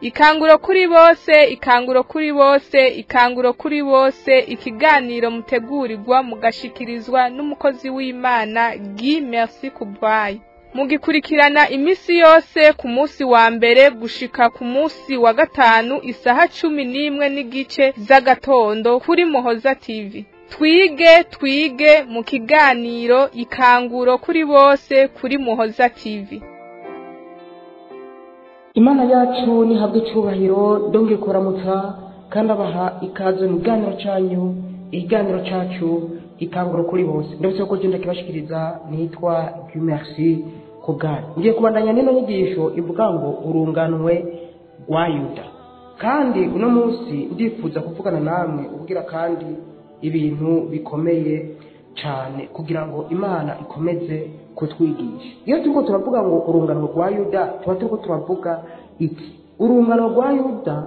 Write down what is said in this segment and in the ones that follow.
Ikanguro kuri bose, ikanguro kuri bose, ikanguro kuri bose, ikiganiro mutegurirwa mugashikirizwa n'umukozi w'Imana Guy Merci Kubwayo. Mugikurikirana imisi yose ku munsi wa mbere gushika ku munsi wa gatanu isaha 11:15 z'agatondo kuri Muhoza TV. Twige mu kiganiro ikanguro kuri bose kuri Muhoza TV. Imana yacu nihabwe cyubahiro donge kuramutsa kandi abaha ikaze mu kiganiro cyanyu, ikiganiro cyacu ikanguro kuri bose. Ndetse ko genda kibashikiriza nitwa Guy Merci Kubwayo. Ngiye kubandanya nino nyigisho ivuga ngo urunganwe rwa Yuda. Kandi uno munsi ndifuza kuvugana namwe ubwira kandi ibintu bikomeye cyane kugira ngo Imana ikomeze kutwigisha. Iyo turiko turavuga ngo urungano rwa Yuda, tuba turiko turavuga iki? Urungano rwa Yuda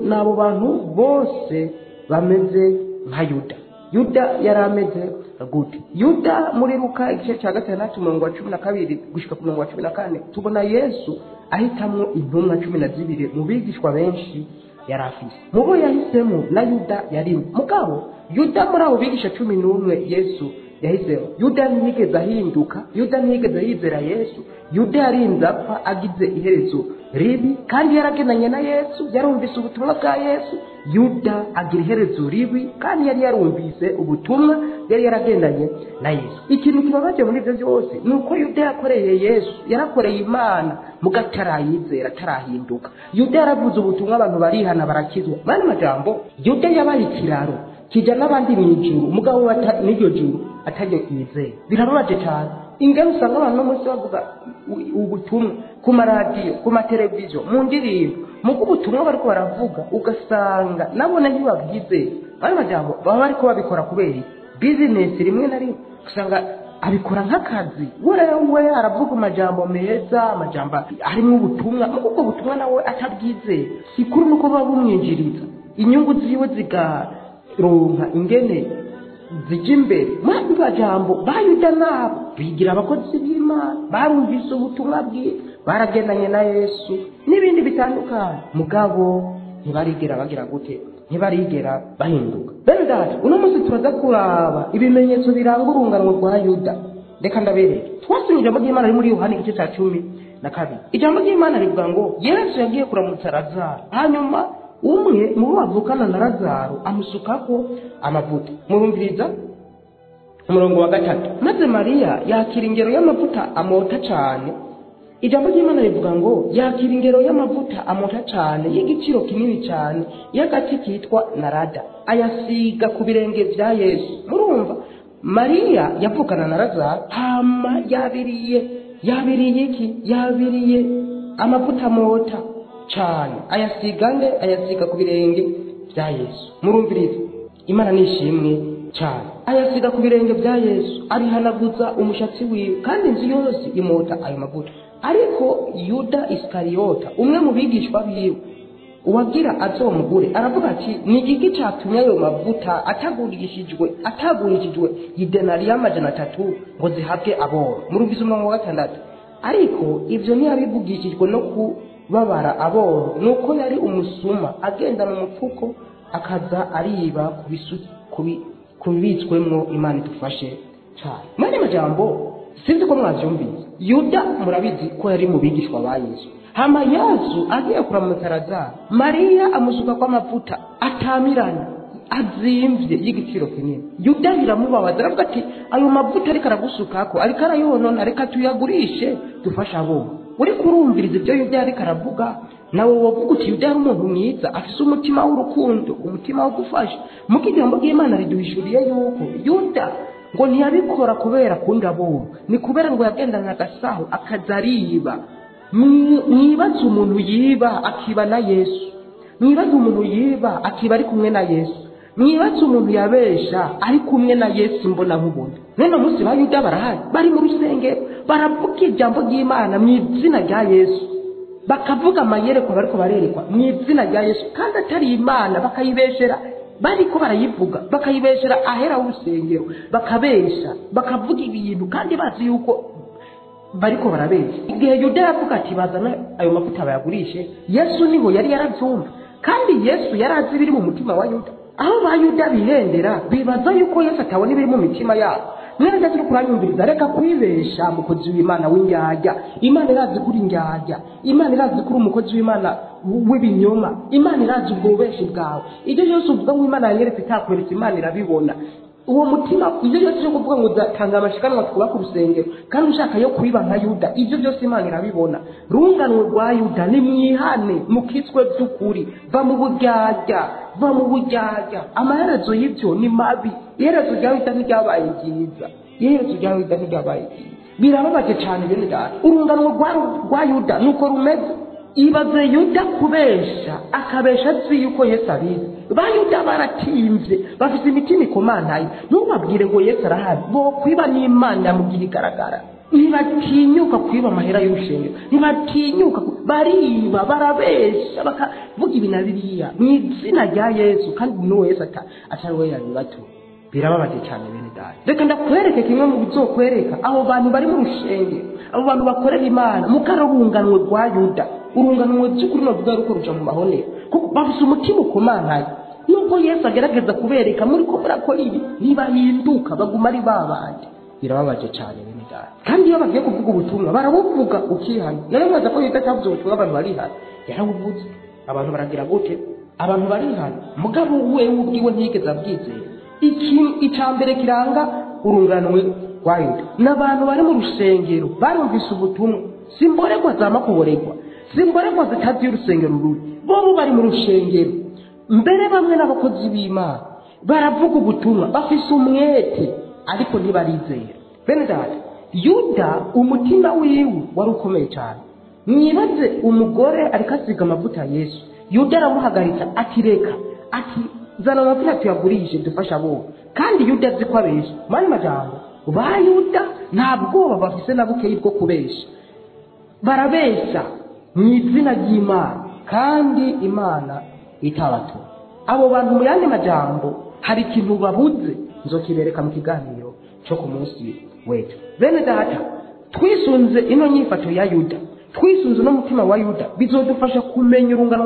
nabo bantu bose bameze nka Yuda. Yuda yarameze gute? Yuda muri Luka igice cya 6:12 gushika ku 14 tubona Yesu ahitamwo intumwa 12 mu bigishwa benshi yarafise. Mubo yahisemo na Yuda yari mugabo. Yuda muri abo bigisha 11 Yesu yahisemo. Yuda ntiyigeze ahinduka, Yuda ntiyigeze yizera Yesu. Yuda yarinze apfa agize iherezo ribi kandi yaragendanye na Yesu, yarumvise ubutumwa bwa Yesu. Yuda agira iherezo ribi kandi yari yarumvise ubutumwa, yari yaragendanye na Yesu. Ikintu kibabaje muri ibyo byose nuko Yuda yakoreye Yesu, yarakoreye Imana mugatarayizera tarahinduka. Yuda yaravuze ubutumwa abantu barihana barakizwa. Bane majambo Yuda yabaye ikiraro kijya n'abandi mw'ijuru, mugabo n'iryo juru atajye kwizera. Birababaje cyane ingero usanga abantu munsi bavuga ubutumwa ku maradiyo, ku mateleviziyo, mu ndirimbo, muko ubutumwa bariko baravuga ugasanga nabone ntibabwize. Bane majambo baba bariko babikora kubera business rimwe na rimwe usanga abikora nk'akazi. Wewe aravuga amajambo meza, amajambo arimo ubutumwa, muko ubwo butumwa nawe atabwize. Sikuru nuko babumwinjiriza inyungu ziwe zigaronka ingene zijya imbere. Mwandi bajambo bayuda nabo bigira abakozi b'Imana, barumvise ubutumwa bwe, baragendanye na Yesu n'ibindi bitandukanye, mugabo ntibarigera bagira gute, ntibarigera bahinduka. Bene data, uno munsi turaza kuraba ibimenyetso biranga urungano rwa Yuda. Reka ndabereke. Twasomye ijambo ry'Imana muri Yohana igice cya 12. Ijambo ry'Imana rivuga ngo Yesu yagiye kuramutsa Lazaro, hanyuma umwe mu bavukana na Lazaro amusukako amavuta. Murumviriza umurongo wa 3. Maze Mariya yakira ingero y'amavuta amota cyane. Ijambo ry'Imana rivuga ngo yakira ingero y'amavuta amota cyane y'igiciro kinini cyane y'agati kitwa narada, ayasiga ku birenge bya Yesu. Murumva Mariya yavukana na Lazaro, hama yabiriye iki? Yabiriye amavuta amota cyane, ayasiga ku birenge bya Yesu. Murumviriza Imana nishimwe cyane. Ayasiga ku birenge bya Yesu, arihanaguza umushatsi wiwe, kandi inzu yose imota ayo mavuta. Ariko Yuda Iskariyota, umwe mu bigishwa biwe, uwagira azomugure, aravuga ati ni iki cyatumye ayo mavuta atagurishijwe idenari y'amajana 3 ngo zihabwe aboro. Murumvise umurongo wa 6. Ariko ibyo ntiyabivugishijwe no kubabara aboro, nuko yari umusuma agenda mu mupfuko akaza ariba kubibitswemo. Imana idufashe cyane. Mwene majambo sinzi ko mwavyumvise. Yuda murabizi ko yari mu bigishwa ba Yesu. Hama Yesu agiye kuramutsa Lazaro, Mariya amusuka kwa mavuta atamirana azimvye y'igiciro kinini. Yuda biramubabaza, aravuga ati ayo mavuta ariko aragusukako ariko arayonona, reka tuyagurishe dufasha abo. Uri kurumviriza ibyo Yuda ariko aravuga, nawe wovuga uti Yuda ari umuntu mwiza, afise umutima w'urukundo, umutima wo gufasha. Muko ijambo ry'Imana riduhishuriye yuko Yuda ngo ntiyabikora kubera kunda abo, ni kubera ngo yagendana agasaho akazariba. Mwibaza umuntu yiba akiba na Yesu, mwibaza umuntu yiba akiba ari kumwe na Yesu, mwibaza umuntu yabesha ari kumwe na Yesu mbona nk'ubundi. None munsi ba Yuda barahari, bari mu rusengero baravuga ijambo ry'Imana mu izina rya Yesu, bakavuga amayereko bariko barerekwa mu izina rya Yesu, kandi atari Imana bakayibeshera. Bariko barayivuga bakayibeshera ahera urusengero, bakabesha bakavuga ibintu kandi bazi yuko bariko barabeshya. Igihe Yuda yavuga ati bazana ayo mavuta bayagurishe, Yesu niho yari yarabyumva, kandi Yesu yari azi ibiri mu mutima wa Yuda. Aho ba Yuda bihendera bibaza yuko Yesu atabona ibiri mu mitima yabo. Mwenda turi kuranyumviriza, reka kwibesha mukozi w'Imana w'indyarya. Imana irazi kuri indyarya, Imana irazi kuri umukozi w'Imana w'ibinyoma, Imana irazi ubwo bubeshi bwawe. Ibyo byose uvuga ngo Imana yanyeretse itakweretse, Imana irabibona. Uwo mutima ibyo byose cyo kuvuga ngo tanga amashikanwa twuba ku rusengero kandi ushaka yo kubiba nka Yuda, ibyo byose Imana irabibona. Runganwe rwa Yuda ni mwihane mukitswe by'ukuri, va mu buryarya, va mu buryarya. Amaherezo y'ibyo ni mabi. Iherezo rya Yuda ntiryabaye ryiza, iherezo rya Yuda ntiryabaye ryiza. Birababaje cyane bene data. Urunganwe rwa Yuda nuko rumeze. Ibaze Yuda kubesha akabesha azi yuko Yesu abizi. Ba Yuda baratimvye bafite imitima ikomantaye. Ntubabwire ngo Yesu arahari, bo kwiba n'Imana mu gihe igaragara. Ntibatinyuka kwiba amahera y'urushengero, ntibatinyuka, bariba barabesha bakavuga ibintu biriya mu izina rya Yesu, kandi no Yesu atari we yabibato. Birababaje cyane bene data. Reka ndakwereke kimwe mu bizokwereka abo bantu bari mu rushengero, abo bantu bakorera Imana mukarurunganwe rwa Yuda. Urunganwe by'ukuri navuga ruko ruja mu mahonero, kuko bafise umutima ukomantaye. Nubwo Yesu agerageza kubereka muri ko murakora ibi, ntibahinduka baguma ari babandi. Birababaje cyane bene data. Kandi iyo bagiye kuvuga ubutumwa barabuvuga ukihana. Nayo mwaza ko Yuda atavuze ubutumwa abantu barihana, yarabuvuze. Abantu baragira gute? Abantu barihana, mugabo we ubwiwe ntigeze abwizera. Icambere kiranga urunganwe rwa Yuda n'abantu bari mu rusengero barumvise ubutumwa, simboregwa zama kuboregwa, simboregwa zitazi urusengero ruri, bo bari mu rushengero. Mbere bamwe n'abakozi b'Imana baravuga ubutumwa bafise umwete, ariko ntibarizera. Bene data, Yuda umutima wiwe wari ukomeye cyane. Mwibaze umugore ariko asiga amavuta Yesu, Yuda aramuhagaritsa ati reka, ati zana amavuta tuyagurishe dufasha abo. Kandi Yuda azi ko abesha. Mani majambo ba Yuda nta bwoba bafise na bukeyi bwo kubesha, barabesha mu izina ry'Imana kandi Imana itabato. Abo bantu mu yandi majambo hari ikintu babuze, nzokibereka mu kiganiro cyo ku munsi wetu. Bene data, twisunze ino nyifato ya Yuda, twisunze no mutima wa Yuda, bizodufasha kumenya urungano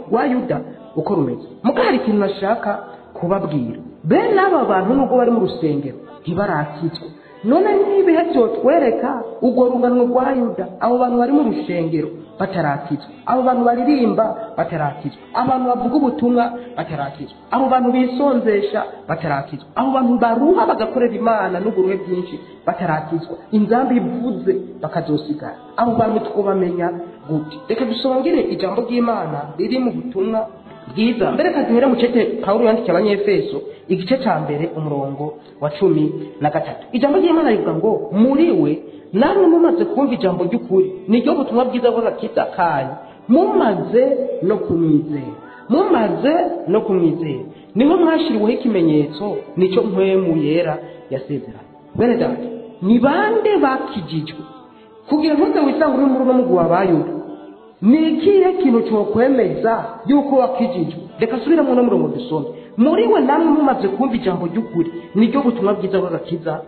rwa Yuda uko rumeze. Muga hari ikintu nashaka kubabwira. Bene aba bantu nubwo bari mu rusengero ntibarakitswe. None nibihe byo twereka ubwo rungano rwa Yuda, abo bantu bari mu rusengero batarakitswe, abo bantu baririmba batarakitswe, abantu bavuga ubutumwa batarakitswe, abo bantu bisonzesha batarakitswe, abo bantu baruha bagakorera Imana n'uburuhe bwinshi batarakitswe, inzambi ivuze bakazosigara. Abo bantu twobamenya gute? Reka dusongere ijambo ry'Imana riri mu butumwa bwiza. Mbere kaduhere mu cete Paulo yandikiye Abanyefeso igice cya mbere umurongo wa 13. Ijambo ry'Imana rivuga ngo muri we namwe mumaze kumva ijambo ry'ukuri, niryo butumwa bwiza bw'agakiza kanyu, mumaze no kumwizera. Mumaze no kumwizera niho mwashiriweho ikimenyetso, nicyo mpwemu yera yasezeranye. Bene data, ni bande bakijijwe kugira ngo wisanga uri muri no mugwa bayuda? Ni ikihe kintu cyo kwemeza yuko wakijijwe? Reka subiramo no murongo dusome. Muri we namwe mumaze kumva ijambo ry'ukuri, niryo butumwa bwiza bw'agakiza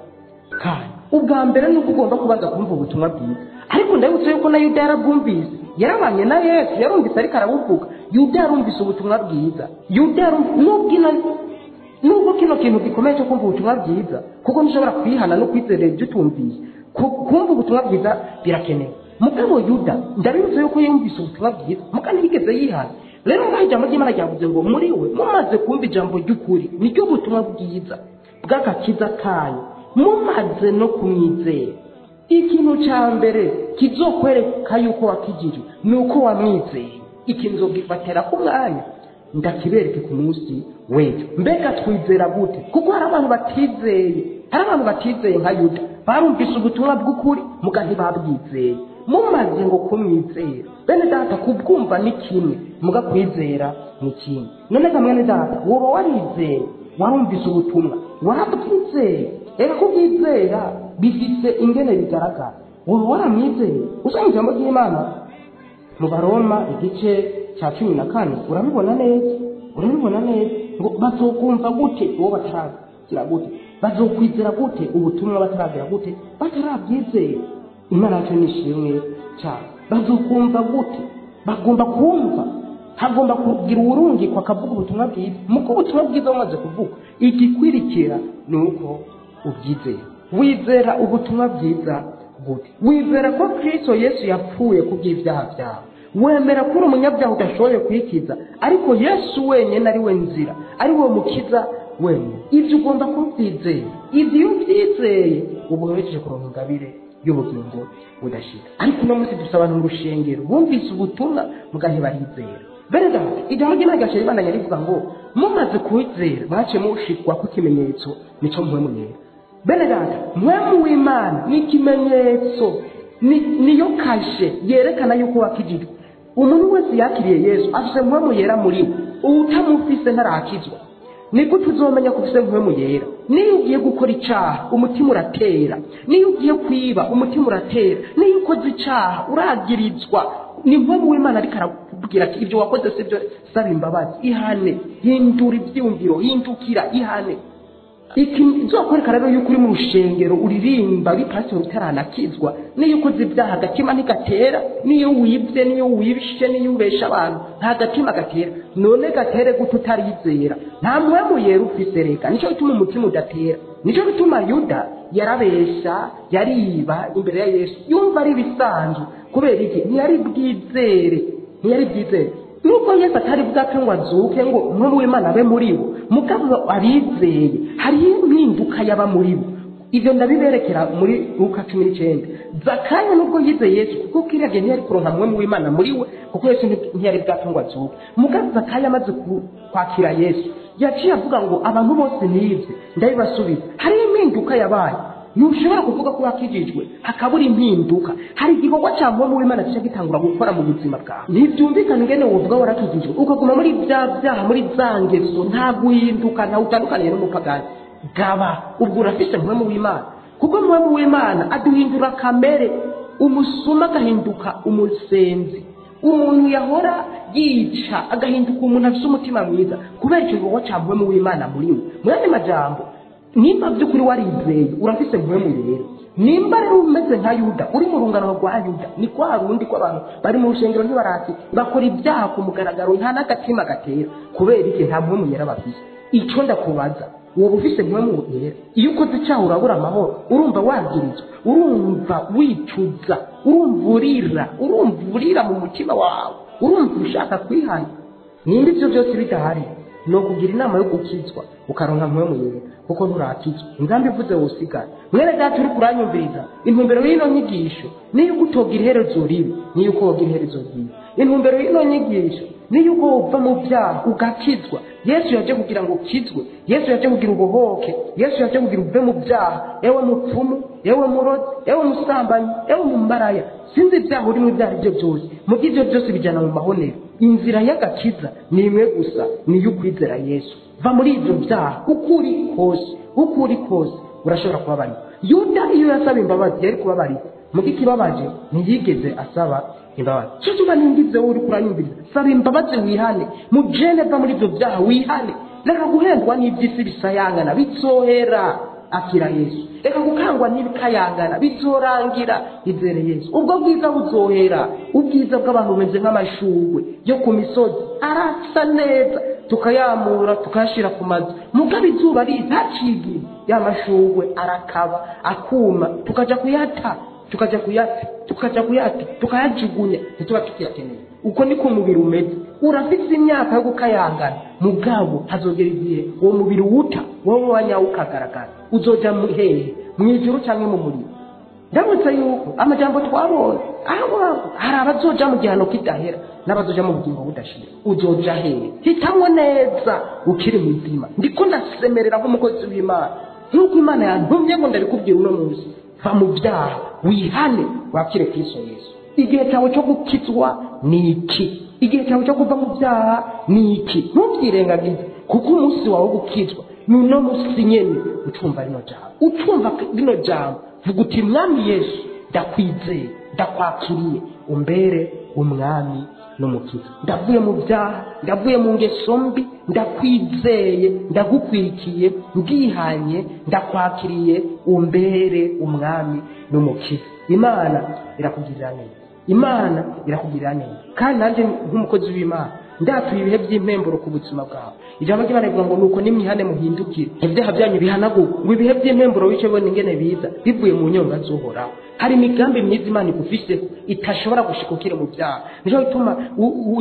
kanyu. Ubwa mbere nuko ugomba kubanza kumva ubutumwa bwiza. Ariko ndabutse yuko na Yuda yarabwumvise, yarabanye na Yesu, yarumvise ariko arabuvuga. Yuda yarumvise ubutumwa bwiza. Yuda nubwo kino kintu gikomeye cyo kumva ubutumwa bwiza, kuko nishobora kwihana no kwizera ibyo utumvise. Kumva ubutumwa bwiza birakenewe. Mugabo Yuda ndabibutse yuko yumvise ubutumwa bwiza, mukandi bigeze yihana. Rero ngaho ijambo ry'Imana ryavuze ngo muri we mumaze kumva ijambo ry'ukuri, niryo butumwa bwiza bw'agakiza kanyu, mumaze no kumwizera. Ikintu cya mbere kizokwereka yuko wakijijwe nuko wamwizeye. Ikintu zogifatira ku mwanya ndakibereke ku munsi wetu. Mbega twizera gute? Kuko hari abantu batizeye, nka Yuda barumvise ubutumwa bw'ukuri muga ntibabwizeye. Mumaze ngo kumwizera. Bene data, kubwumva ni kimwe, muga kwizera ni kimwe. None kamwe data, woba warizeye, warumvise ubutumwa, warabwizeye. Eka kubwizera bifite ingene bigaragara. Woba waramwizeye. Usanga ijambo ry'Imana mu Baroma igice cya 14 urabibona neza ngo bazokumva gute uwo bataragira gute, bazokwizera gute ubutumwa bataragira gute, batarabwizera. Imana yacu nishimwe cyane. Bazokumva gute? Bagomba kumva, hagomba kugira urungikwa akavuga ubutumwa bwiza. Muko ubutumwa bwiza bumaze kuvuga, igikwirikira nuko ubyizera. Wizera ubutumwa bwiza gute? Wizera ko Kristo Yesu yapfuye kubw'ibyaha byawe. Wemera ko uri umunyabyaha udashoboye kwikiza, ariko Yesu wenyine ari we nzira, ari we mukiza wenyine. Ibyo ugomba kubyizera. Ibyo ubyizeye ubu werekeje kuronka ingabire y'ubugingo budashira. Ariko no munsi dusaba abantu mu rushengero bumvise ubutumwa mugaheba hizera. Bene data, ijambo ry'Imana gashe ibandanya rivuga ngo mumaze kwizera bace mushikwa ku kimenyetso nico mpwemu yera. Bene data, mpwemu w'Imana ni ikimenyetso, niyo kashe yerekana yuko wakijijwe. Umuntu wese yakiriye Yesu afise mpwemu yera muri we, utamufise ntarakizwa. Ni gute uzomenya ko ufise mpwemu yera? Niyo ugiye gukora icaha umutima uratera, niyo ugiye kwiba umutima uratera, niyo ukoze icaha uragirizwa. Ni mpwemu w'Imana ariko arakubwira ati ibyo wakoze sibyo, saba imbabazi, ihane, hindura ibyumviro, hindukira, ihane. Iki nzokwereka rero yuko uri mu rushengero uririmba uri pastor utaranakizwa, niyo ukoze ibyaha agatima ntigatera, niyo wibye, niyo wibishe, niyo ubesha abantu nta gatima gatera. None gatere gute utarizera? Nta mpwemu yera ufise reka, nico gituma umutima udatera. Nico gituma Yuda yarabesha, yariba imbere ya Yesu, yumva ari bisanzwe. Kubera iki? Ntiyari bwizere. Nuko Yesu atari bwapfe ngo azuke ngo mpwemu w'Imana abe muri bo, mugabo abizeye hariho impinduka yaba muri bo. Ibyo ndabiberekera muri Luka 19. Zakayo nubwo yizeye Yesu kuko kiriya ntiyari kuronka mpwemu w'Imana muri we, kuko Yesu ntiyari bwapfe ngo azuke. Mugabo Zakayo amaze kwakira Yesu yaciye avuga ngo abantu bose nibye ndabibasubiza. Hariho impinduka yabaye. Ntushobora kuvuga ko wakijijwe hakabura impinduka. Hari igikorwa cya mpwemu w'Imana cyo gitangura gukora mu buzima bwawe. Ntibyumvikana ngene wovuga warakijijwe ukaguma muri byaha, muri zangezo, nta guhinduka, nta utandukaniye n'umupagani. Gaba ubwo urafise mpwemu w'Imana, kuko mpwemu w'Imana aduhindura kamere. Umusuma agahinduka umusenzi, umuntu yahora yica agahinduka umuntu afite umutima mwiza, kubera icyo gikorwa cya mpwemu w'Imana muri we. Mu yandi majambo, nimba by'ukuri warizeye urafise mpwemu yera. Nimba rero umeze nka Yuda, uri mu rungano rwa Yuda, ni kwa rundi ko abantu bari mu rushengero ntibarati bakora ibyaha ku mugaragaro, nta n'agatima gatera. Kubera iki? Nta mpwemu yera bafise. Icyo ndakubaza, wowe ufise mpwemu yera, iyo ukoze icyaha urabura amahoro, urumva wagirizwa, urumva wicuza, urumva urira mu mutima wawe, urumva ushaka kwihana. Nimba ibyo byose bidahari, no kugira inama yo gukizwa ukaronka mpwemu yera, kuko nturakizwa. Ingambi ivuze wosigara. Mwene data uri kuranyumviriza, intumbero y'ino nyigisho niyo gutogira iherezo ribi, niyo uko wogira iherezo ribi. Intumbero y'ino nyigisho niyo uko uva mu byaha ugakizwa. Yesu yaje kugira ngo ukizwe, Yesu yaje kugira ubohoke, Yesu yaje kugira uve mu byaha. Ewe mupfumu, ewe murozi, ewe musambanyi, ewe mumaraya, sinzi ibyaha uri mu byaha ibyo byose, mu byo byose bijyana mu mahonero. Inzira y'agakiza ni imwe gusa, niyo ukwizera Yesu. Va muri ibyo byaha uko uri kose urashobora kubabarira. Yuda iyo yasaba imbabazi yari kubabarira, mu gikibabaje ntiyigeze asaba imbabazi. Cyo tuba ningize uri kuranyumviriza, saba imbabazi wihane, mujene va muri ibyo byaha wihane. Reka guhendwa n'iby'isi bisayangana bizohera, akira Yesu. Reka gukangwa n'ibikayangana bizorangira, izere Yesu. Ubwo bwiza buzohera, ubwiza bw'abantu bumeze nk'amashurwe yo ku misozi arasa neza, tukayamura tukashira ku mazu. Mugabe izuba ritacigi y'amashurwe arakaba akuma, tukaja kuyata tukayajugunya, tuba tukiyakeneye. Uko niko umubiri umeze. Urafite imyaka yo gukayangana, mugabo hazogera igihe uwo mubiri wuta, wowe wanyawe ukagaragara. Uzoja mu hehe? Mu ijuru cyangwa mu muriro? Ndabutse yuko amajambo twabonye aho hari abazoja mu gihano kidahera n'abazoja mu bugingo budashira. Uzoja hehe? Hitamwo neza ukiri muzima. Ndiko ndasemerera nk'umukozi w'Imana, nk'uko Imana yantumye ngo ndabikubwira uno munsi. Va mu byaha wihane, wakire Kristo Yesu. Igihe cyawe cyo gukizwa ni iki? Igihe cyawe cyo kuva mu byaha ni iki? Ntubyirengagize, kuko umunsi wawe gukizwa nuno munsi nyene. Ucumva rino jambo, vuga uti Mwami Yesu, ndakwizeye, ndakwakiriye, umbere umwami n'umukiza. Ndavuye mu byaha, ndavuye mu ngeso mbi, ndakwizeye, ndagukwikiye, ndihanye, ndakwakiriye, umbere umwami n'umukiza. Imana irakugirira neza, Imana irakugirira neza. Kandi nanjye nk'umukozi w'Imana ndatuye ibihe by'impemburo ku buzima bwawe. Ijambo ry'Imana rivuga ngo nuko nimwihane muhindukire ibyaha byanyu bihanagurwe, ngo ibihe by'impemburo bice bone ingene biza bivuye mu nyonga z'Uhoraho. Hari imigambi myiza Imana igufise itashobora gushikukira mu byaha. Nico bituma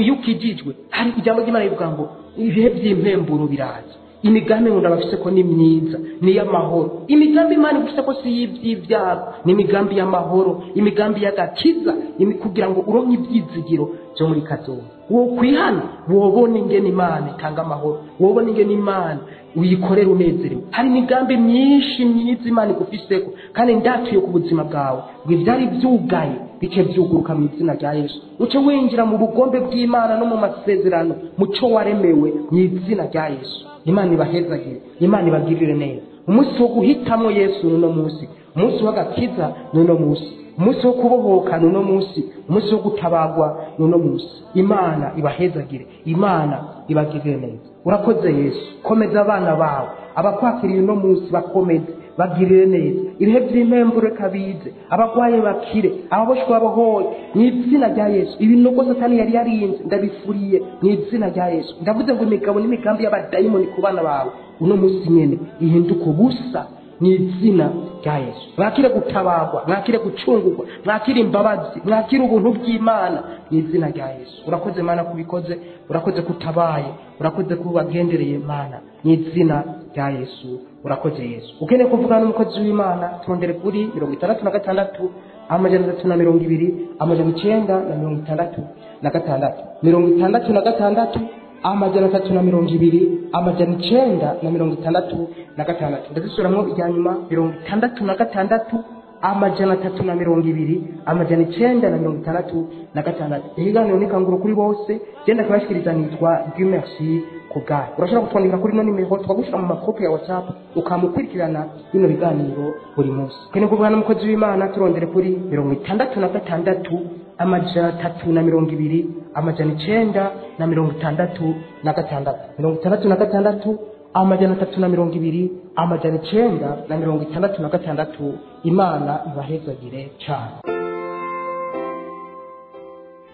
iyo ukijijwe, hari ijambo ry'Imana rivuga ngo ibihe by'impemburo biraza. Imigambi ngo ndabafise ko ni myiza, ni y'amahoro. Imigambi Imana igufise ko si y'iby'ibyago, ni imigambi y'amahoro, imigambi y'agakiza, kugira ngo uronke ibyizigiro byo muri kazoza. Wo kwihana wobona ingene Imana itanga amahoro, wobona ingene Imana uyikorera unezerewe. Hari imigambi myinshi myiza Imana igufiseko, kandi ndatuye ku buzima bwawe ngo ivyari byugaye bice byuguruka mu izina rya Yesu. Uce winjira mu bugombe bw'Imana no mu masezerano muco waremewe mu izina rya Yesu. Imana ibahezagire, Imana ibagirire neza. Umunsi wo guhitamwo Yesu nuno munsi, umunsi w'agakiza nuno munsi, umunsi wo kubohoka nuno munsi, umunsi wo gutabagwa nuno munsi. Imana ibahezagire, Imana ibagirire neza. Urakoze Yesu, komeza abana bawe abakwakiriye uno munsi, bakomeze bagirire neza. Ibihe by'impemburo kabize, abagwaye bakire, ababoshwe babohoye mu izina rya Yesu. Ibinogo Satani yari yarinze ndabifuriye mu izina rya Yesu. Ndavuze ngo imigabo n'imigambi y'abadayimoni ku bana bawe uno munsi nyene ihinduka ubusa mu izina rya Yesu. Mwakire gutabagwa, mwakire gucungurwa, mwakire imbabazi, mwakire ubuntu bw'Imana mu izina rya Yesu. Urakoze Mana kubikoze, urakoze kutabaye, urakoze kubagendereye Mana mu izina rya Yesu. Urakoze Yesu. Ukeneye kuvugana n'umukozi w'Imana tondere kuri 66 amajana 320 amajana 966 66 amajana 320 amajana 966. Ndazisuramwo ijya nyuma 66 amajana 320 amajana 966. Ihiganiro n'ikanguro kuri bose, genda kubashikiriza nitwa Dieu merci kubgaye. Urashobora kutwandika kuri no nimero twagushira mu makopi ya WhatsApp ukamukurikirana bino biganiro buri munsi. Kene kuvugana n'umukozi w'Imana turondere kuri 66 amajana 320 amajana 966 66 amajana 320 amajana 966. Imana ibahezagire cyane.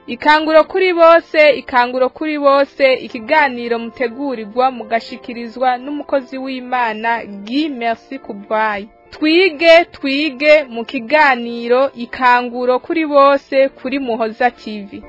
Ikanguro kuri bose, ikanguro kuri bose, ikiganiro mutegurirwa mugashikirizwa n'umukozi w'Imana Guy Merci Kubwayi. Twige mu kiganiro ikanguro kuri bose kuri Muhoza TV.